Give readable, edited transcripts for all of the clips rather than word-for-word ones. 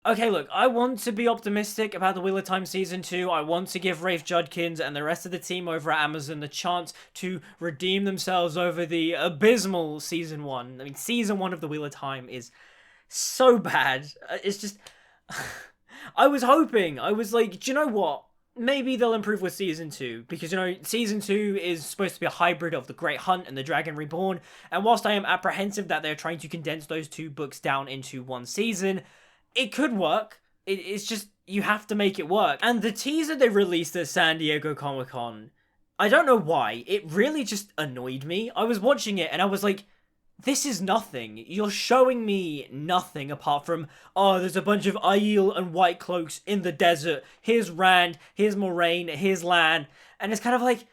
Okay, look, I want to be optimistic about the Wheel of Time Season 2. I want to give Rafe Judkins and the rest of the team over at Amazon the chance to redeem themselves over the abysmal Season 1. I mean, Season 1 of the Wheel of Time is so bad. It's just... I was hoping, I was like, do you know what? Maybe they'll improve with Season 2, because, Season 2 is supposed to be a hybrid of The Great Hunt and The Dragon Reborn, and whilst I am apprehensive that they're trying to condense those two books down into one season, it could work. It's just, you have to make it work. And the teaser they released at San Diego Comic-Con, I don't know why, it really just annoyed me. I was watching it and I was like, this is nothing. You're showing me nothing apart from, oh, there's a bunch of Aiel and White Cloaks in the desert. Here's Rand, here's Moraine, here's Lan. And it's kind of like,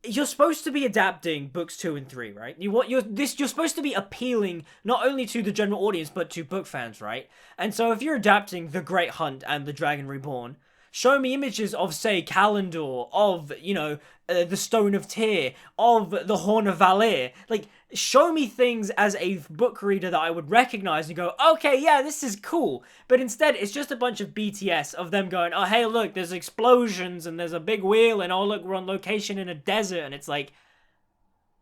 you're supposed to be adapting books 2 and 3, right? You're supposed to be appealing not only to the general audience but to book fans, right? And so if you're adapting The Great Hunt and The Dragon Reborn, show me images of, say, Kalendor, of, the Stone of Tyr, of the Horn of Valir. Like, show me things as a book reader that I would recognize and go, okay, yeah, this is cool. But instead, it's just a bunch of BTS of them going, oh, hey, look, there's explosions and there's a big wheel and oh, look, we're on location in a desert. And it's like,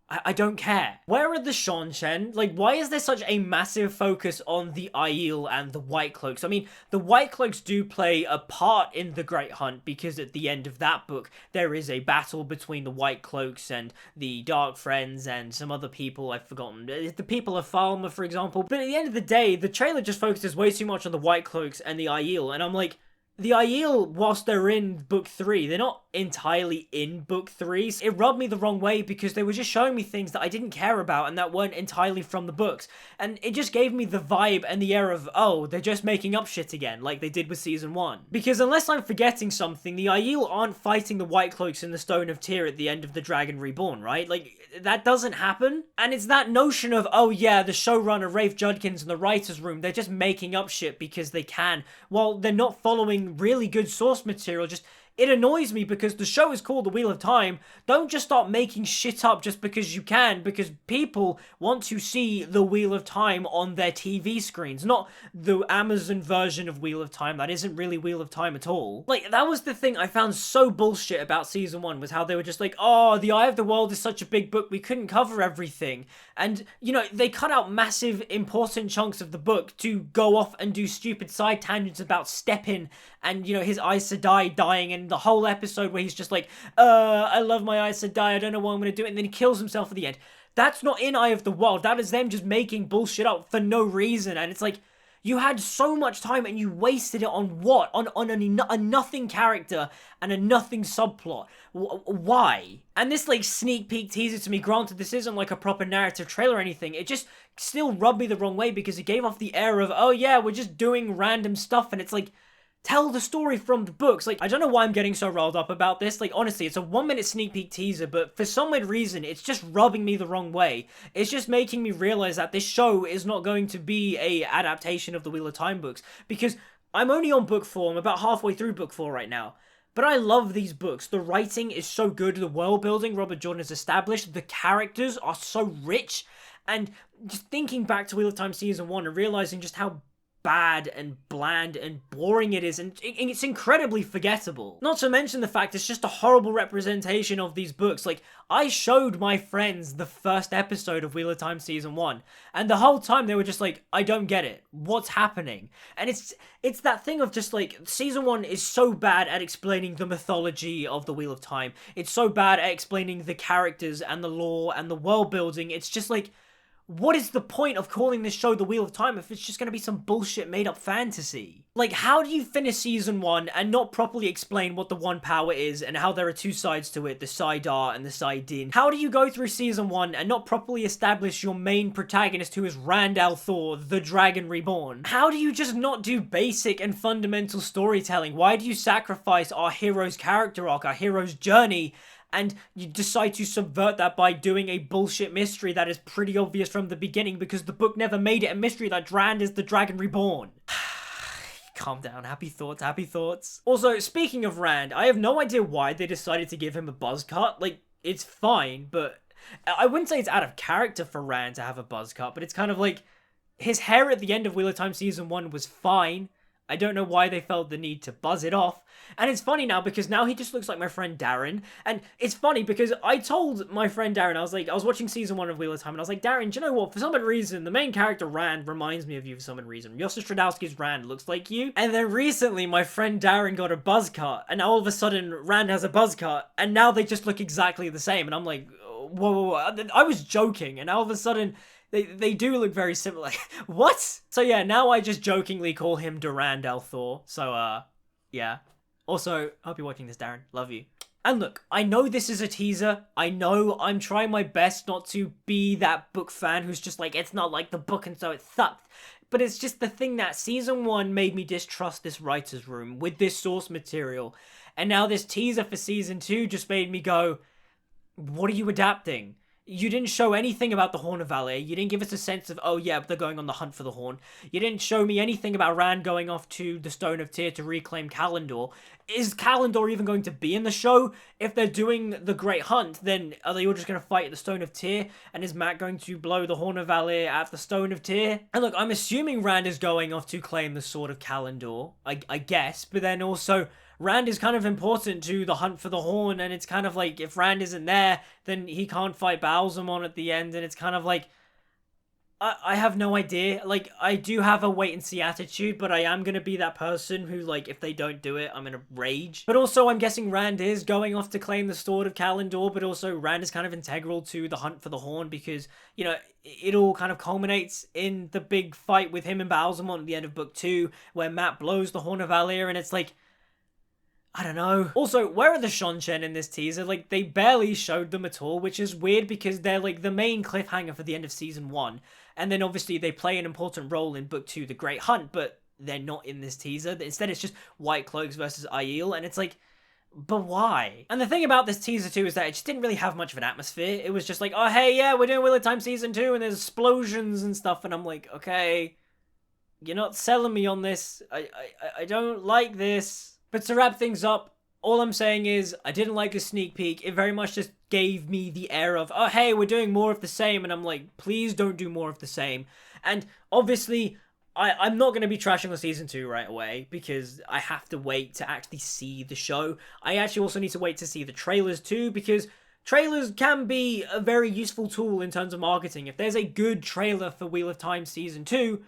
I don't care. Where are the Seanchan? Like, why is there such a massive focus on the Aiel and the White Cloaks? I mean, the White Cloaks do play a part in the Great Hunt because at the end of that book, there is a battle between the White Cloaks and the Dark Friends and some other people I've forgotten. The people of Falmer, for example. But at the end of the day, the trailer just focuses way too much on the White Cloaks and the Aiel, and I'm like, the Aiel, whilst they're in book 3, they're not entirely in book 3. It rubbed me the wrong way because they were just showing me things that I didn't care about and that weren't entirely from the books. And it just gave me the vibe and the air of, oh, they're just making up shit again, like they did with Season 1. Because unless I'm forgetting something, the Aiel aren't fighting the White Cloaks in the Stone of Tyr at the end of The Dragon Reborn, right? Like, that doesn't happen. And it's that notion of, oh yeah, the showrunner, Rafe Judkins, and the writer's room, they're just making up shit because they can, while they're not following really good source material. Just, it annoys me because the show is called The Wheel of Time. Don't just start making shit up just because you can, because people want to see The Wheel of Time on their TV screens, not the Amazon version of Wheel of Time that isn't really Wheel of Time at all. Like, that was the thing I found so bullshit about Season 1, was how they were just like, oh, The Eye of the World is such a big book, we couldn't cover everything. And, they cut out massive, important chunks of the book to go off and do stupid side tangents about Steppin and, his Aes Sedai dying, and the whole episode where he's just like, I love my Aes Sedai, I don't know what I'm going to do, and then he kills himself at the end. That's not in Eye of the World. That is them just making bullshit up for no reason, and it's like, you had so much time and you wasted it on what? On a nothing character and a nothing subplot. Why? And this, like, sneak peek teaser to me, granted this isn't like a proper narrative trailer or anything, it just still rubbed me the wrong way because it gave off the air of, oh yeah, we're just doing random stuff, and it's like, tell the story from the books. Like, I don't know why I'm getting so riled up about this. Like, honestly, it's a 1-minute sneak peek teaser, but for some weird reason, it's just rubbing me the wrong way. It's just making me realize that this show is not going to be a adaptation of the Wheel of Time books, because I'm only on book 4, I'm about halfway through book 4 right now. But I love these books. The writing is so good, the world building Robert Jordan has established, the characters are so rich, and just thinking back to Wheel of Time Season 1 and realizing just how bad and bland and boring it is, and it's incredibly forgettable. Not to mention the fact it's just a horrible representation of these books. Like, I showed my friends the first episode of Wheel of Time Season 1, and the whole time they were just like, I don't get it. What's happening? And it's that thing of just like, Season 1 is so bad at explaining the mythology of the Wheel of Time. It's so bad at explaining the characters and the lore and the world building. It's just like, what is the point of calling this show The Wheel of Time if it's just going to be some bullshit made-up fantasy? Like, how do you finish Season 1 and not properly explain what the One Power is and how there are two sides to it, the Saidar and the Saidin? How do you go through Season 1 and not properly establish your main protagonist, who is Rand al'Thor, the Dragon Reborn? How do you just not do basic and fundamental storytelling? Why do you sacrifice our hero's character arc, our hero's journey, and you decide to subvert that by doing a bullshit mystery that is pretty obvious from the beginning because the book never made it a mystery that Rand is the Dragon Reborn? Calm down, happy thoughts, happy thoughts. Also, speaking of Rand, I have no idea why they decided to give him a buzz cut. Like, it's fine, but I wouldn't say it's out of character for Rand to have a buzz cut, but it's kind of like, his hair at the end of Wheel of Time Season 1 was fine. I don't know why they felt the need to buzz it off. And it's funny now because now he just looks like my friend Darren. And it's funny because I told my friend Darren, I was watching season 1 of Wheel of Time, and I was like, Darren, do you know what? For some reason, the main character Rand reminds me of you for some reason. Joseph Stradowski's Rand looks like you. And then recently, my friend Darren got a buzz cut, and now all of a sudden, Rand has a buzz cut, and now they just look exactly the same. And I'm like, whoa. I was joking, and now all of a sudden, they do look very similar. What? So yeah, now I just jokingly call him Durand Althor. So, yeah. Also, hope you're watching this, Darren. Love you. And look, I know this is a teaser. I know I'm trying my best not to be that book fan who's just like, it's not like the book and so it sucked. But it's just the thing that season 1 made me distrust this writer's room with this source material. And now this teaser for season 2 just made me go, what are you adapting? You didn't show anything about the Horn of Valor. You didn't give us a sense of, oh yeah, they're going on the hunt for the Horn. You didn't show me anything about Rand going off to the Stone of Tyr to reclaim Kalendor. Is Kalendor even going to be in the show? If they're doing the Great Hunt, then are they all just going to fight at the Stone of Tyr? And is Mat going to blow the Horn of Valor at the Stone of Tyr? And look, I'm assuming Rand is going off to claim the Sword of Kalendor, I guess. But then also, Rand is kind of important to the hunt for the Horn, and it's kind of like, if Rand isn't there, then he can't fight Baalzamon at the end, and it's kind of like, I have no idea. Like, I do have a wait-and-see attitude, but I am gonna be that person who, like, if they don't do it, I'm gonna rage. But also, I'm guessing Rand is going off to claim the Sword of Kalendor, but also Rand is kind of integral to the hunt for the Horn, because, you know, it all kind of culminates in the big fight with him and Baalzamon at the end of Book 2, where Mat blows the Horn of Valor, and it's like, I don't know. Also, where are the Shonshen in this teaser? Like, they barely showed them at all, which is weird because they're, like, the main cliffhanger for the end of Season 1. And then, obviously, they play an important role in Book 2, The Great Hunt, but they're not in this teaser. Instead, it's just White Cloaks versus Aiel, and it's like, but why? And the thing about this teaser, too, is that it just didn't really have much of an atmosphere. It was just like, oh, hey, yeah, we're doing Wheel of Time Season 2, and there's explosions and stuff, and I'm like, okay, you're not selling me on this. I don't like this. But to wrap things up, all I'm saying is, I didn't like the sneak peek. It very much just gave me the air of, oh, hey, we're doing more of the same. And I'm like, please don't do more of the same. And obviously, I'm not going to be trashing on Season 2 right away, because I have to wait to actually see the show. I actually also need to wait to see the trailers too, because trailers can be a very useful tool in terms of marketing. If there's a good trailer for Wheel of Time Season 2,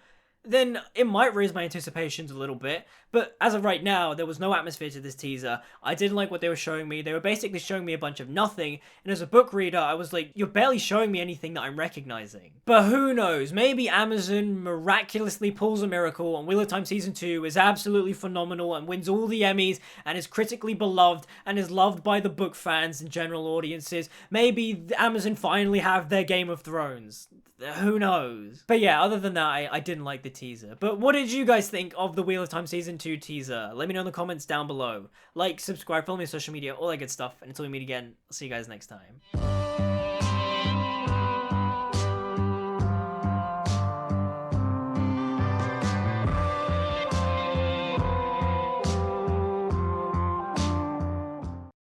then it might raise my anticipations a little bit. But as of right now, there was no atmosphere to this teaser. I didn't like what they were showing me. They were basically showing me a bunch of nothing. And as a book reader, I was like, you're barely showing me anything that I'm recognizing. But who knows? Maybe Amazon miraculously pulls a miracle and Wheel of Time Season 2 is absolutely phenomenal and wins all the Emmys and is critically beloved and is loved by the book fans and general audiences. Maybe Amazon finally have their Game of Thrones. Who knows? But yeah, other than that, I didn't like the teaser. But what did you guys think of the Wheel of Time Season 2 teaser? Let me know in the comments down below. Like, subscribe, follow me on social media, all that good stuff. And until we meet again, I'll see you guys next time.